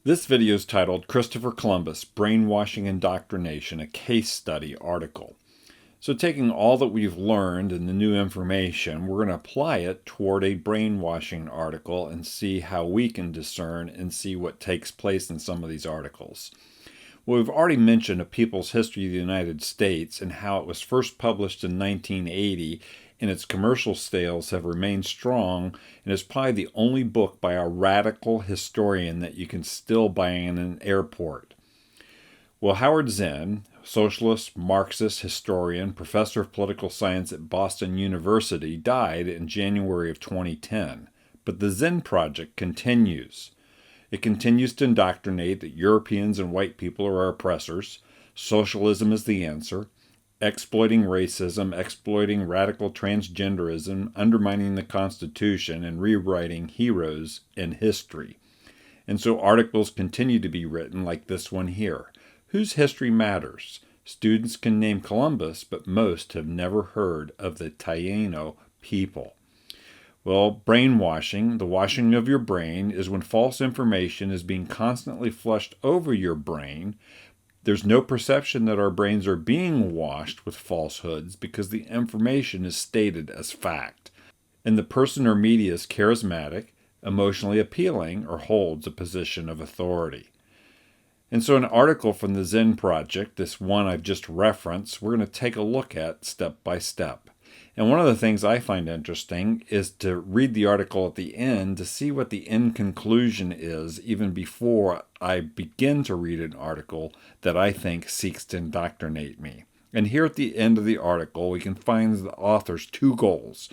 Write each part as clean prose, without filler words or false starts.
This video is titled Christopher Columbus, Brainwashing Indoctrination, a Case Study article. So taking all that we've learned and the new information, we're going to apply it toward a brainwashing article and see how we can discern and see what takes place in some of these articles. Well, we've already mentioned A People's History of the United States and how it was first published in 1980, and its commercial sales have remained strong, and is probably the only book by a radical historian that you can still buy in an airport. Well, Howard Zinn, socialist, Marxist historian, professor of political science at Boston University, died in January of 2010. But the Zinn Project continues. It continues to indoctrinate that Europeans and white people are our oppressors, socialism is the answer, exploiting racism, exploiting radical transgenderism, undermining the Constitution, and rewriting heroes in history. And so articles continue to be written like this one here. Whose history matters? Students can name Columbus, but most have never heard of the Taino people. Well, brainwashing, the washing of your brain, is when false information is being constantly flushed over your brain. There's no perception that our brains are being washed with falsehoods because the information is stated as fact. And the person or media is charismatic, emotionally appealing, or holds a position of authority. And so an article from the Zinn Project, this one I've just referenced, we're going to take a look at step by step. And one of the things I find interesting is to read the article at the end to see what the end conclusion is even before I begin to read an article that I think seeks to indoctrinate me. And here at the end of the article, we can find the author's two goals.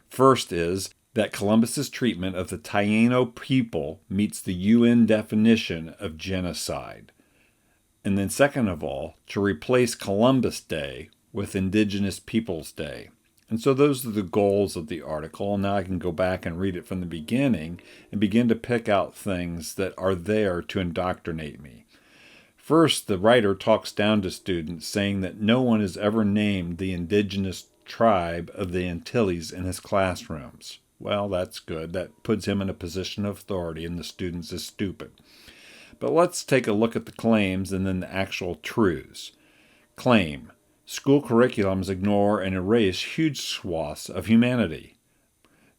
First is that Columbus's treatment of the Taino people meets the UN definition of genocide. And then second of all, to replace Columbus Day with Indigenous Peoples Day. And so those are the goals of the article. And now I can go back and read it from the beginning and begin to pick out things that are there to indoctrinate me. First, the writer talks down to students, saying that no one has ever named the indigenous tribe of the Antilles in his classrooms. Well, that's good. That puts him in a position of authority, and the students is stupid. But let's take a look at the claims and then the actual truths. Claim. School curriculums ignore and erase huge swaths of humanity.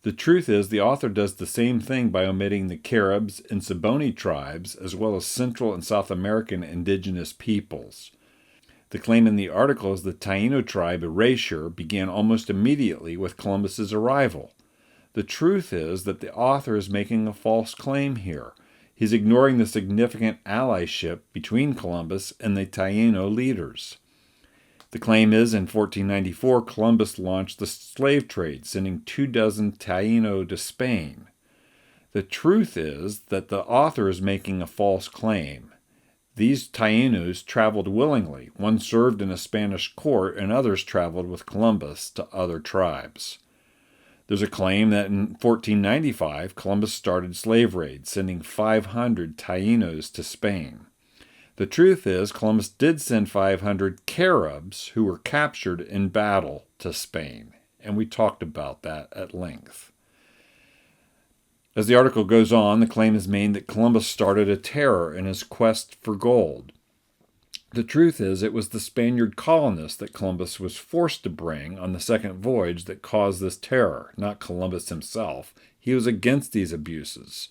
The truth is the author does the same thing by omitting the Caribs and Saboni tribes as well as Central and South American indigenous peoples. The claim in the article is the Taino tribe erasure began almost immediately with Columbus's arrival. The truth is that the author is making a false claim here. He's ignoring the significant allyship between Columbus and the Taino leaders. The claim is in 1494, Columbus launched the slave trade, sending 24 Taino to Spain. The truth is that the author is making a false claim. These Tainos traveled willingly. One served in a Spanish court, and others traveled with Columbus to other tribes. There's a claim that in 1495, Columbus started slave raids, sending 500 Tainos to Spain. The truth is, Columbus did send 500 Caribs who were captured in battle to Spain, and we talked about that at length. As the article goes on, the claim is made that Columbus started a terror in his quest for gold. The truth is, it was the Spaniard colonists that Columbus was forced to bring on the second voyage that caused this terror, not Columbus himself. He was against these abuses.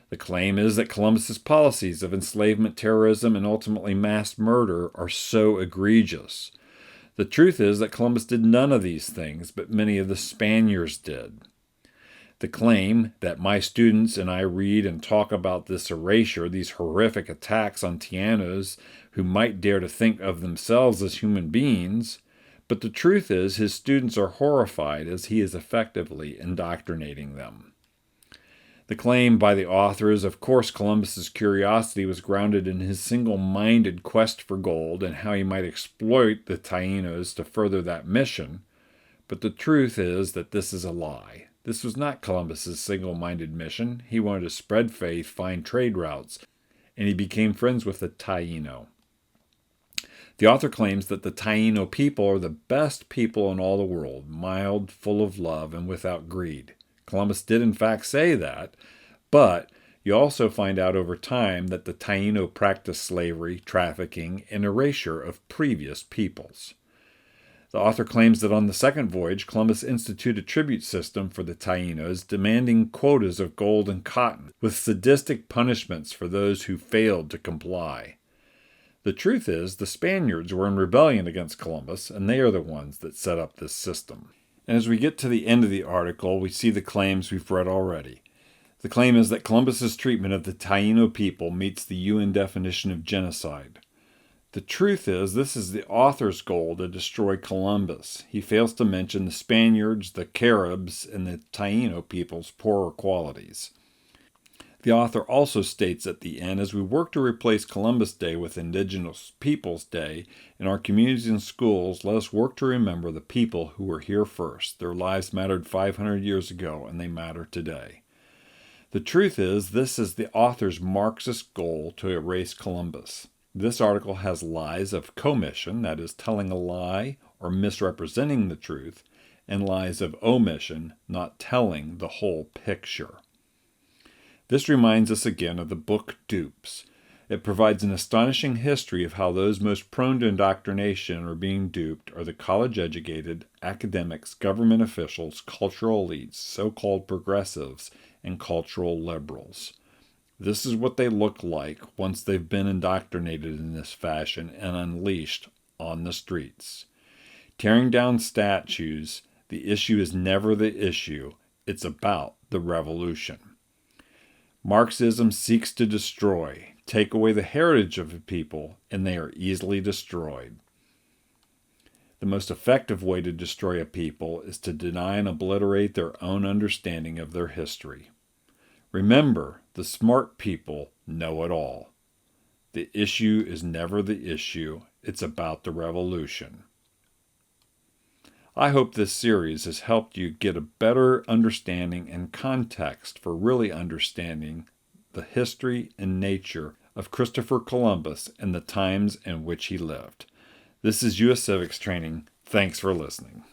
The claim is that Columbus's policies of enslavement, terrorism, and ultimately mass murder are so egregious. The truth is that Columbus did none of these things, but many of the Spaniards did. The claim that my students and I read and talk about this erasure, these horrific attacks on Tainos who might dare to think of themselves as human beings, but the truth is his students are horrified as he is effectively indoctrinating them. The claim by the author is, of course, Columbus's curiosity was grounded in his single-minded quest for gold and how he might exploit the Tainos to further that mission, but the truth is that this is a lie. This was not Columbus's single-minded mission. He wanted to spread faith, find trade routes, and he became friends with the Taino. The author claims that the Taino people are the best people in all the world, mild, full of love, and without greed. Columbus did in fact say that, but You also find out over time that the Taino practiced slavery, trafficking, and erasure of previous peoples. The author claims that on the second voyage, Columbus instituted a tribute system for the Tainos, demanding quotas of gold and cotton, with sadistic punishments for those who failed to comply. The truth is, the Spaniards were in rebellion against Columbus, and they are the ones that set up this system. And as we get to the end of the article, we see the claims we've read already. The claim is that Columbus's treatment of the Taino people meets the UN definition of genocide. The truth is, this is the author's goal to destroy Columbus. He fails to mention the Spaniards, the Caribs, and the Taino people's poorer qualities. The author also states at the end, as we work to replace Columbus Day with Indigenous Peoples Day in our communities and schools, let us work to remember the people who were here first. Their lives mattered 500 years ago, and they matter today. The truth is, this is the author's Marxist goal to erase Columbus. This article has lies of commission, that is, telling a lie or misrepresenting the truth, and lies of omission, not telling the whole picture. This reminds us again of the book Dupes. It provides an astonishing history of how those most prone to indoctrination or being duped are the college-educated, academics, government officials, cultural elites, so-called progressives, and cultural liberals. This is what they look like once they've been indoctrinated in this fashion and unleashed on the streets. Tearing down statues, the issue is never the issue. It's about the revolution. Marxism seeks to destroy, take away the heritage of a people, and they are easily destroyed. The most effective way to destroy a people is to deny and obliterate their own understanding of their history. Remember, the smart people know it all. The issue is never the issue. It's about the revolution. I hope this series has helped you get a better understanding and context for really understanding the history and nature of Christopher Columbus and the times in which he lived. This is U.S. Civics Training. Thanks for listening.